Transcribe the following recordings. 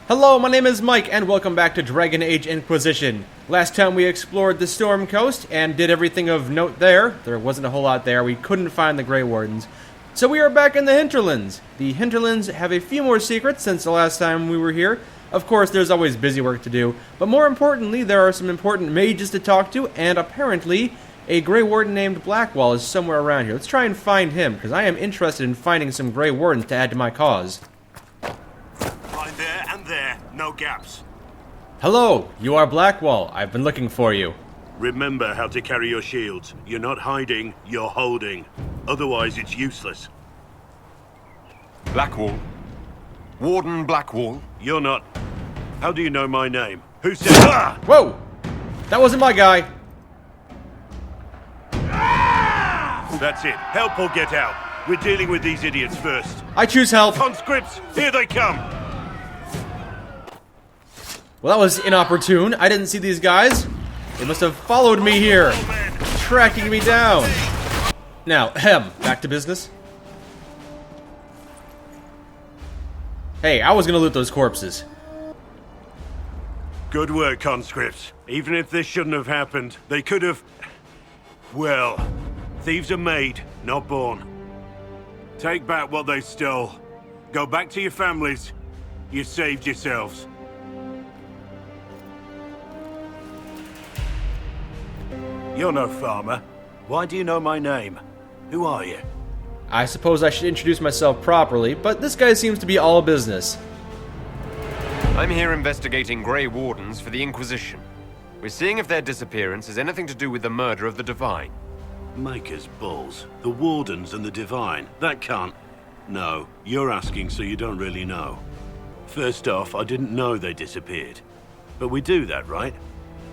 Hello, my name is Mike, and welcome back to Dragon Age Inquisition. Last time we explored the Storm Coast and did everything of note there. There wasn't a whole lot there. We couldn't find the Grey Wardens. So we are back in the Hinterlands. The Hinterlands have a few more secrets since the last time we were here. Of course, there's always busy work to do, but more importantly, there are some important mages to talk to, and apparently, a Grey Warden named Blackwall is somewhere around here. Let's try and find him, because I am interested in finding some Grey Wardens to add to my cause. There and there, no gaps. Hello, you are Blackwall. I've been looking for you. Remember how to carry your shields. You're not hiding, you're holding. Otherwise, it's useless. Blackwall. Warden Blackwall. You're not. How do you know my name? Who said... Ah! Whoa! That wasn't my guy. That's it. Help or get out. We're dealing with these idiots first. I choose help. Conscripts, here they come. Well, that was inopportune. I didn't see these guys. They must have followed me here, tracking me down. Now, back to business. Hey, I was gonna loot those corpses. Good work, conscripts. Even if this shouldn't have happened, they could have... Well, thieves are made, not born. Take back what they stole. Go back to your families. You saved yourselves. You're no farmer. Why do you know my name? Who are you? I suppose I should introduce myself properly, but this guy seems to be all business. I'm here investigating Grey Wardens for the Inquisition. We're seeing if their disappearance has anything to do with the murder of the Divine. Maker's balls. The Wardens and the Divine. That can't... No, you're asking so you don't really know. First off, I didn't know they disappeared. But we do that, right?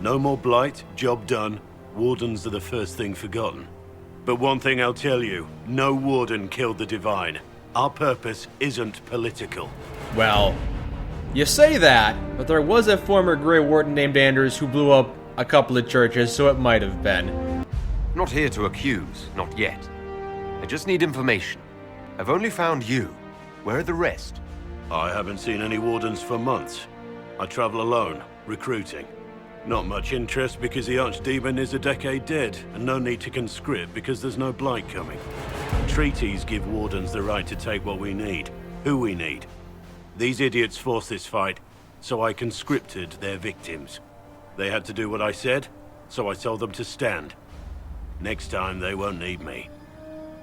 No more blight, job done. Wardens are the first thing forgotten. But one thing I'll tell you, no Warden killed the Divine. Our purpose isn't political. Well, you say that, but there was a former Grey Warden named Anders who blew up a couple of churches, so it might have been. Not here to accuse, not yet. I just need information. I've only found you. Where are the rest? I haven't seen any Wardens for months. I travel alone, recruiting. Not much interest because the Archdemon is a decade dead, and no need to conscript because there's no blight coming. Treaties give Wardens the right to take what we need, who we need. These idiots forced this fight, so I conscripted their victims. They had to do what I said, so I told them to stand. Next time they won't need me.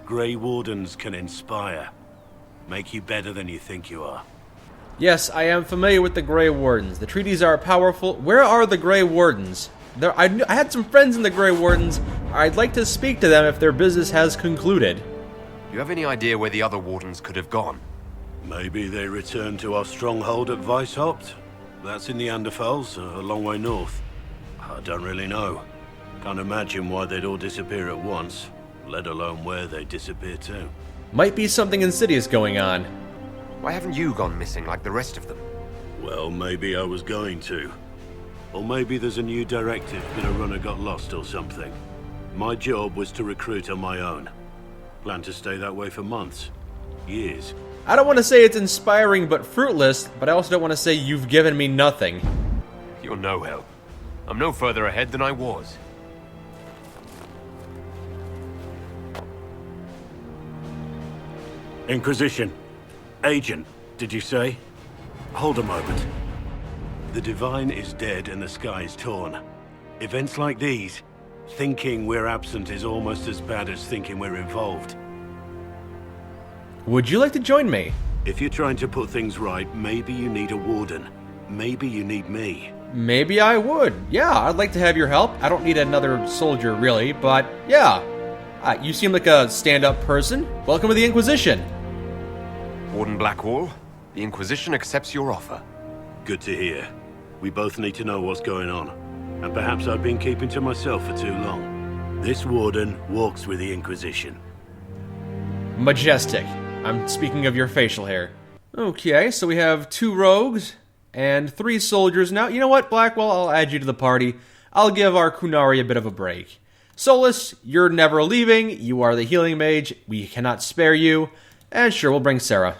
Grey Wardens can inspire. Make you better than you think you are. Yes, I am familiar with the Grey Wardens. The treaties are powerful. Where are the Grey Wardens? I had some friends in the Grey Wardens. I'd like to speak to them if their business has concluded. Do you have any idea where the other Wardens could have gone? Maybe they returned to our stronghold at Weishaupt. That's in the Anderfels, a long way north. I don't really know. Can't imagine why they'd all disappear at once, let alone where they'd disappear to. Might be something insidious going on. Why haven't you gone missing like the rest of them? Well, maybe I was going to. Or maybe there's a new directive, but a runner got lost or something. My job was to recruit on my own. Plan to stay that way for months. Years. I don't want to say it's inspiring but fruitless, but I also don't want to say you've given me nothing. You're no help. I'm no further ahead than I was. Inquisition. Agent, did you say? Hold a moment. The Divine is dead and the sky is torn. Events like these, thinking we're absent is almost as bad as thinking we're involved. Would you like to join me? If you're trying to put things right, maybe you need a Warden. Maybe you need me. Maybe I would. Yeah, I'd like to have your help. I don't need another soldier, really, but yeah. You seem like a stand-up person. Welcome to the Inquisition. Warden Blackwall, the Inquisition accepts your offer. Good to hear. We both need to know what's going on. And perhaps I've been keeping to myself for too long. This Warden walks with the Inquisition. Majestic. I'm speaking of your facial hair. Okay, so we have 2 rogues and 3 soldiers. Now, you know what, Blackwall? I'll add you to the party. I'll give our Kunari a bit of a break. Solus, you're never leaving. You are the healing mage. We cannot spare you. And sure, we'll bring Sarah.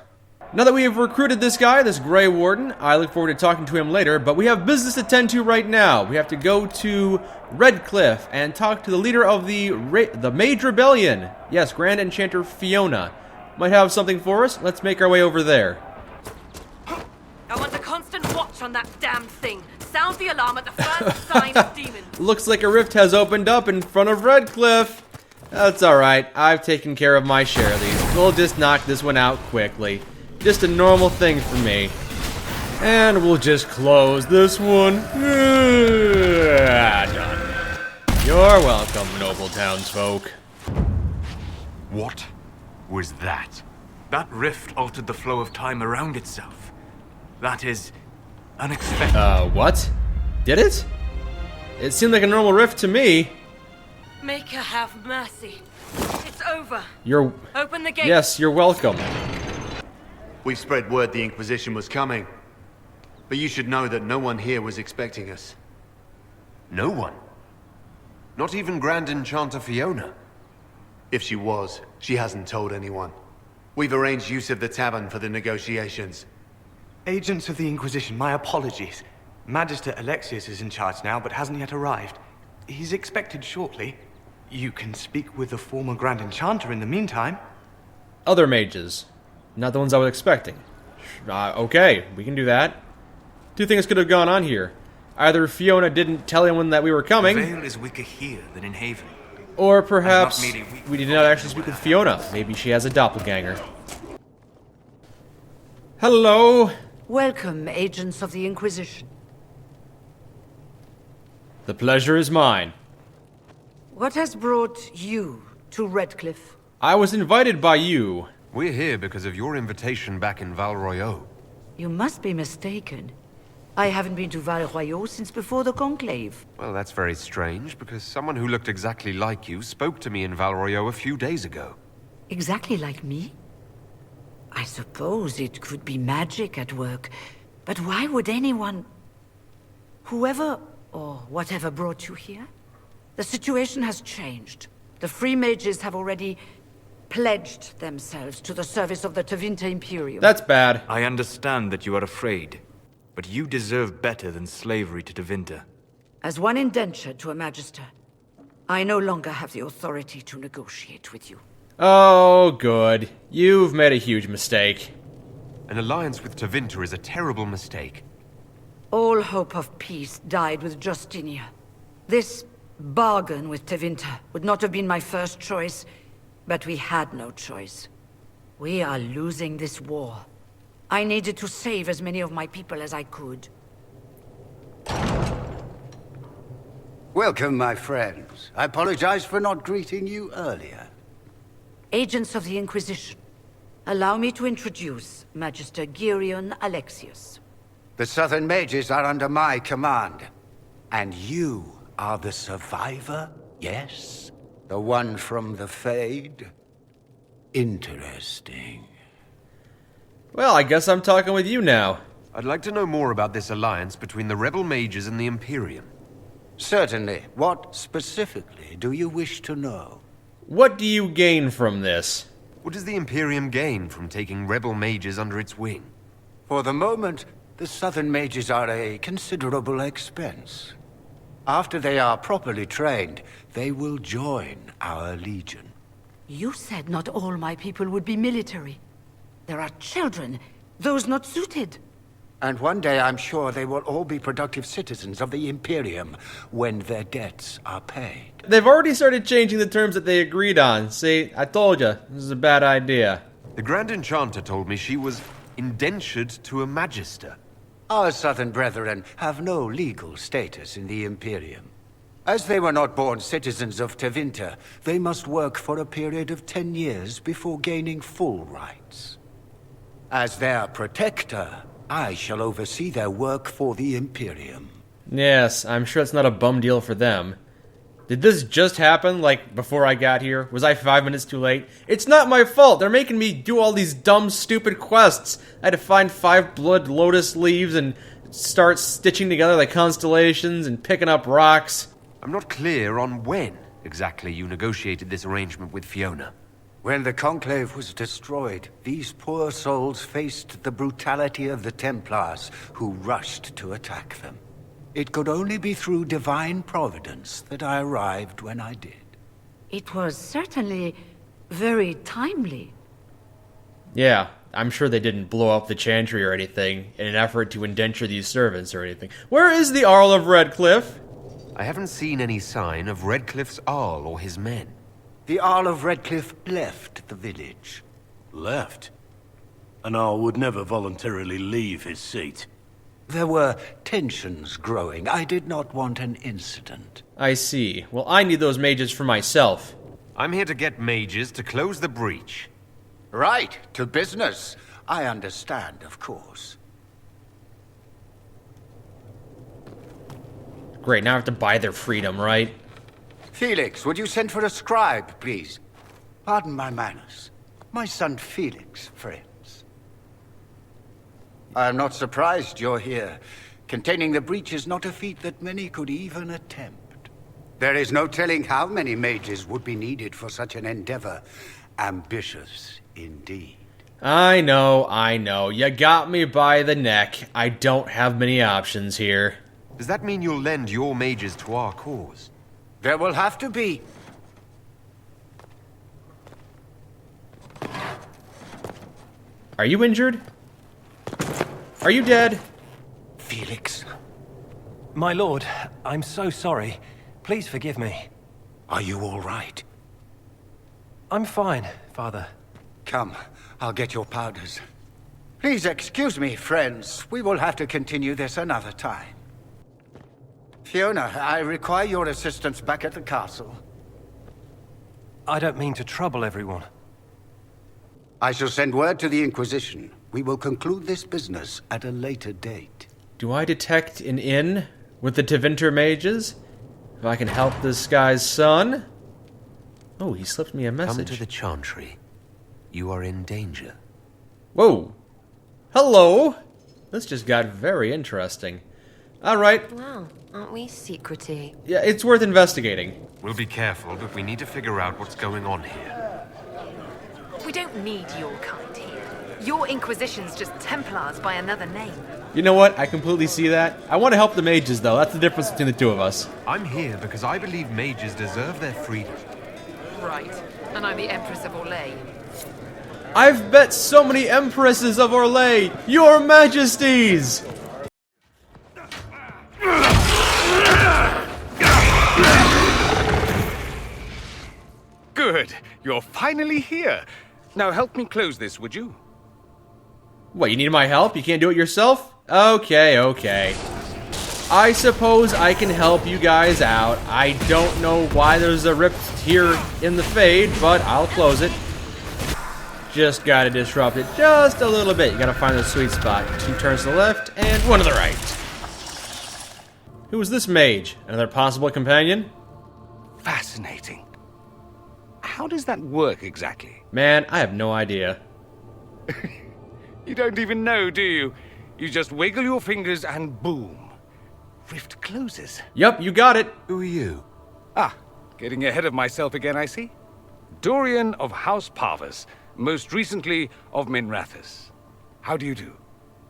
Now that we have recruited this guy, this Grey Warden, I look forward to talking to him later, but we have business to tend to right now. We have to go to Redcliffe and talk to the leader of the Mage Rebellion. Yes, Grand Enchanter Fiona. Might have something for us. Let's make our way over there. I want a constant watch on that damn thing. Sound the alarm at the first sign of demons. Looks like a rift has opened up in front of Redcliffe. That's alright. I've taken care of my share of these. We'll just knock this one out quickly. Just a normal thing for me. And we'll just close this one. Done. You're welcome, noble townsfolk. What was that? That rift altered the flow of time around itself. That is unexpected. What? Did it? It seemed like a normal rift to me. Make her have mercy. It's over. Open the gate. Yes, you're welcome. We spread word the Inquisition was coming. But you should know that no one here was expecting us. No one? Not even Grand Enchanter Fiona? If she was, she hasn't told anyone. We've arranged use of the tavern for the negotiations. Agents of the Inquisition, my apologies. Magister Alexius is in charge now, but hasn't yet arrived. He's expected shortly. You can speak with the former Grand Enchanter in the meantime. Other mages. Not the ones I was expecting. Okay, we can do that. Two things could have gone on here. Either Fiona didn't tell anyone that we were coming, The Vale is weaker here than in Haven. or perhaps we did not actually speak with Fiona. Maybe she has a doppelganger. Hello. Welcome, agents of the Inquisition. The pleasure is mine. What has brought you to Redcliffe? I was invited by you. We're here because of your invitation back in Val Royeaux. You must be mistaken. I haven't been to Val Royeaux since before the Conclave. Well, that's very strange, because someone who looked exactly like you spoke to me in Val Royeaux a few days ago. Exactly like me? I suppose it could be magic at work, but why would anyone... Whoever or whatever brought you here? The situation has changed. The Free Mages have already pledged themselves to the service of the Tevinter Imperium. That's bad. I understand that you are afraid, but you deserve better than slavery to Tevinter. As one indentured to a Magister, I no longer have the authority to negotiate with you. Oh, good. You've made a huge mistake. An alliance with Tevinter is a terrible mistake. All hope of peace died with Justinia. This bargain with Tevinter would not have been my first choice, but we had no choice. We are losing this war. I needed to save as many of my people as I could. Welcome, my friends. I apologize for not greeting you earlier. Agents of the Inquisition, allow me to introduce Magister Girion Alexius. The Southern Mages are under my command. And you are the survivor, yes? The one from the Fade? Interesting. Well, I guess I'm talking with you now. I'd like to know more about this alliance between the rebel mages and the Imperium. Certainly. What specifically do you wish to know? What do you gain from this? What does the Imperium gain from taking rebel mages under its wing? For the moment, the Southern Mages are a considerable expense. After they are properly trained, they will join our legion. You said not all my people would be military. There are children, those not suited. And one day I'm sure they will all be productive citizens of the Imperium when their debts are paid. They've already started changing the terms that they agreed on. See, I told you, this is a bad idea. The Grand Enchanter told me she was indentured to a Magister. Our Southern brethren have no legal status in the Imperium. As they were not born citizens of Tevinter, they must work for a period of 10 years before gaining full rights. As their protector, I shall oversee their work for the Imperium. Yes, I'm sure it's not a bum deal for them. Did this just happen, like, before I got here? Was I 5 minutes too late? It's not my fault! They're making me do all these dumb, stupid quests! I had to find 5 blood lotus leaves and start stitching together the constellations and picking up rocks. I'm not clear on when exactly you negotiated this arrangement with Fiona. When the Conclave was destroyed, these poor souls faced the brutality of the Templars, who rushed to attack them. It could only be through divine providence that I arrived when I did. It was certainly very timely. Yeah, I'm sure they didn't blow up the Chantry or anything in an effort to indenture these servants or anything. Where is the Arl of Redcliffe? I haven't seen any sign of Redcliffe's Arl or his men. The Arl of Redcliffe left the village. Left? An Arl would never voluntarily leave his seat. There were tensions growing. I did not want an incident. I see. Well, I need those mages for myself. I'm here to get mages to close the breach. Right, to business. I understand, of course. Great, now I have to buy their freedom, right? Felix, would you send for a scribe, please? Pardon my manners. My son Felix, friends. I'm not surprised you're here. Containing the breach is not a feat that many could even attempt. There is no telling how many mages would be needed for such an endeavor. Ambitious, indeed. I know. You got me by the neck. I don't have many options here. Does that mean you'll lend your mages to our cause? There will have to be. Are you injured? Are you dead? Felix, My lord, I'm so sorry. Please forgive me. are you all right? I'm fine, Father. Come, I'll get your powders. Please excuse me, friends. We will have to continue this another time. Fiona, I require your assistance back at the castle. I don't mean to trouble everyone. I shall send word to the Inquisition. We will conclude this business at a later date. Do I detect an inn with the Tevinter mages? If I can help this guy's son? Oh, he slipped me a message. Come to the Chantry. You are in danger. Whoa. Hello. This just got very interesting. All right. Wow, aren't we secrety? Yeah, it's worth investigating. We'll be careful, but we need to figure out what's going on here. We don't need your kind here. Your Inquisition's just Templars by another name. You know what? I completely see that. I want to help the mages, though. That's the difference between the two of us. I'm here because I believe mages deserve their freedom. Right. And I'm the Empress of Orlais. I've bet so many Empresses of Orlais, your majesties! Good. You're finally here. Now help me close this, would you? What, you need my help? You can't do it yourself? Okay. I suppose I can help you guys out. I don't know why there's a rift here in the Fade, but I'll close it. Just gotta disrupt it just a little bit. You gotta find the sweet spot. 2 turns to the left and 1 to the right. Who is this mage? Another possible companion? Fascinating. How does that work exactly? Man, I have no idea. You don't even know, do you? You just wiggle your fingers and boom. Rift closes. Yup, you got it. Who are you? Ah, getting ahead of myself again, I see. Dorian of House Parvus, most recently of Minrathous. How do you do?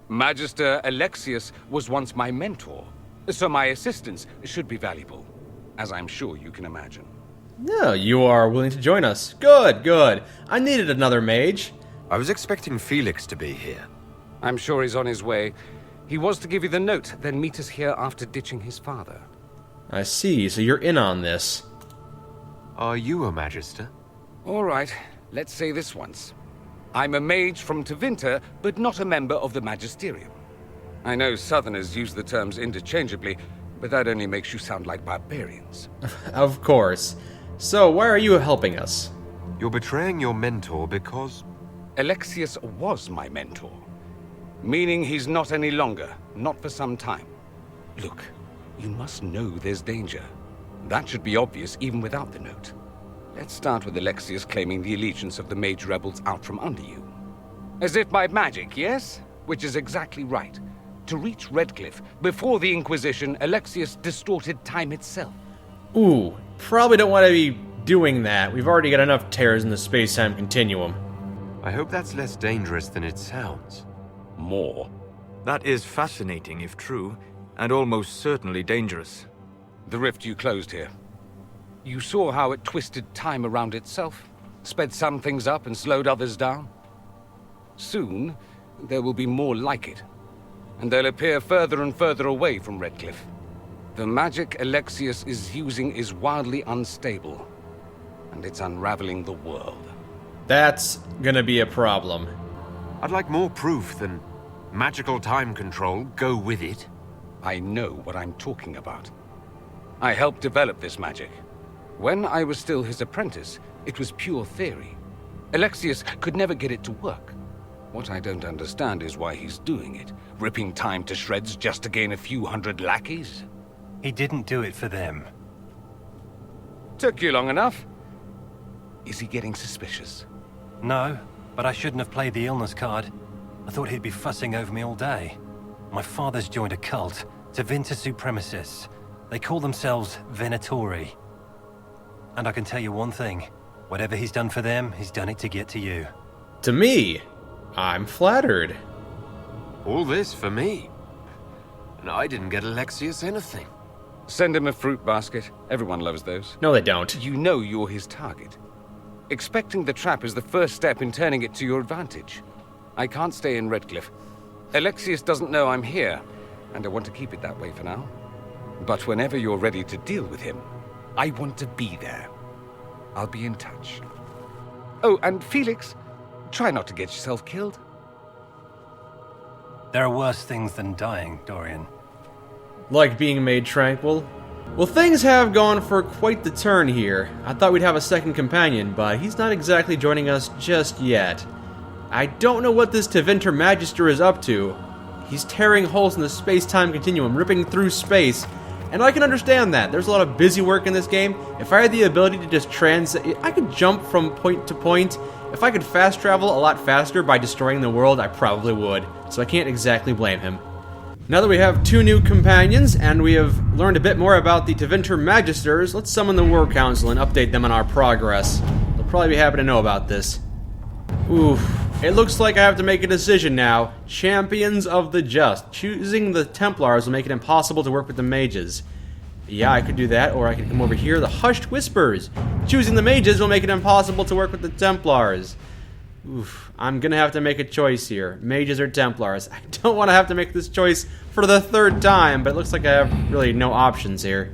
Magister Alexius was once my mentor, so my assistance should be valuable, as I'm sure you can imagine. No, you are willing to join us. Good. I needed another mage. I was expecting Felix to be here. I'm sure he's on his way. He was to give you the note, then meet us here after ditching his father. I see, so you're in on this. Are you a Magister? All right, let's say this once. I'm a mage from Tevinter, but not a member of the Magisterium. I know Southerners use the terms interchangeably, but that only makes you sound like barbarians. Of course. So, why are you helping us? You're betraying your mentor because... Alexius was my mentor. Meaning he's not any longer, not for some time. Look, you must know there's danger. That should be obvious even without the note. Let's start with Alexius claiming the allegiance of the mage rebels out from under you. As if by magic, yes? Which is exactly right. To reach Redcliffe, before the Inquisition, Alexius distorted time itself. Ooh, probably don't want to be doing that. We've already got enough tears in the space-time continuum. I hope that's less dangerous than it sounds. More. That is fascinating if true, and almost certainly dangerous. The rift you closed here. You saw how it twisted time around itself, sped some things up and slowed others down. Soon, there will be more like it, and they'll appear further and further away from Redcliffe. The magic Alexius is using is wildly unstable, and it's unraveling the world. That's gonna be a problem. I'd like more proof than magical time control go with it. I know what I'm talking about. I helped develop this magic. When I was still his apprentice, it was pure theory. Alexius could never get it to work. What I don't understand is why he's doing it, ripping time to shreds just to gain a few hundred lackeys. He didn't do it for them. Took you long enough. Is he getting suspicious? No, but I shouldn't have played the illness card. I thought he'd be fussing over me all day. My father's joined a cult, Tevinter Supremacists. They call themselves Venatori. And I can tell you one thing. Whatever he's done for them, he's done it to get to you. To me, I'm flattered. All this for me. And I didn't get Alexius anything. Send him a fruit basket. Everyone loves those. No, they don't. You know you're his target. Expecting the trap is the first step in turning it to your advantage. I can't stay in Redcliffe. Alexius doesn't know I'm here, and I want to keep it that way for now. But whenever you're ready to deal with him, I want to be there. I'll be in touch. Oh, and Felix, try not to get yourself killed. There are worse things than dying, Dorian. Like being made tranquil. Well, things have gone for quite the turn here. I thought we'd have a second companion, but he's not exactly joining us just yet. I don't know what this Tevinter Magister is up to. He's tearing holes in the space-time continuum, ripping through space, and I can understand that. There's a lot of busy work in this game. If I had the ability to just I could jump from point to point. If I could fast travel a lot faster by destroying the world, I probably would. So I can't exactly blame him. Now that we have 2 new companions, and we have learned a bit more about the Tevinter Magisters, let's summon the War Council and update them on our progress. They'll probably be happy to know about this. Oof. It looks like I have to make a decision now. Champions of the Just. Choosing the Templars will make it impossible to work with the mages. Yeah, I could do that, or I could come over here. The Hushed Whispers. Choosing the mages will make it impossible to work with the Templars. Oof. I'm gonna have to make a choice here. Mages or Templars. I don't want to have to make this choice for the 3rd time, but it looks like I have really no options here.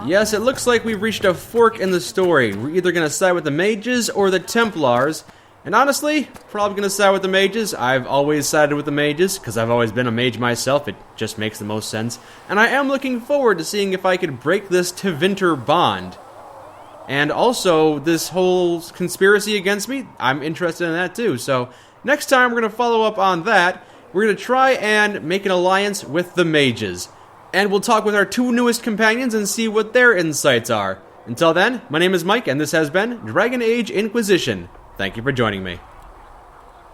Yes, it looks like we've reached a fork in the story. We're either gonna side with the mages or the Templars. And honestly, probably going to side with the mages. I've always sided with the mages, because I've always been a mage myself. It just makes the most sense. And I am looking forward to seeing if I could break this Tevinter bond. And also, this whole conspiracy against me, I'm interested in that too. So, next time we're going to follow up on that. We're going to try and make an alliance with the mages. And we'll talk with our 2 newest companions and see what their insights are. Until then, my name is Mike, and this has been Dragon Age Inquisition. Thank you for joining me.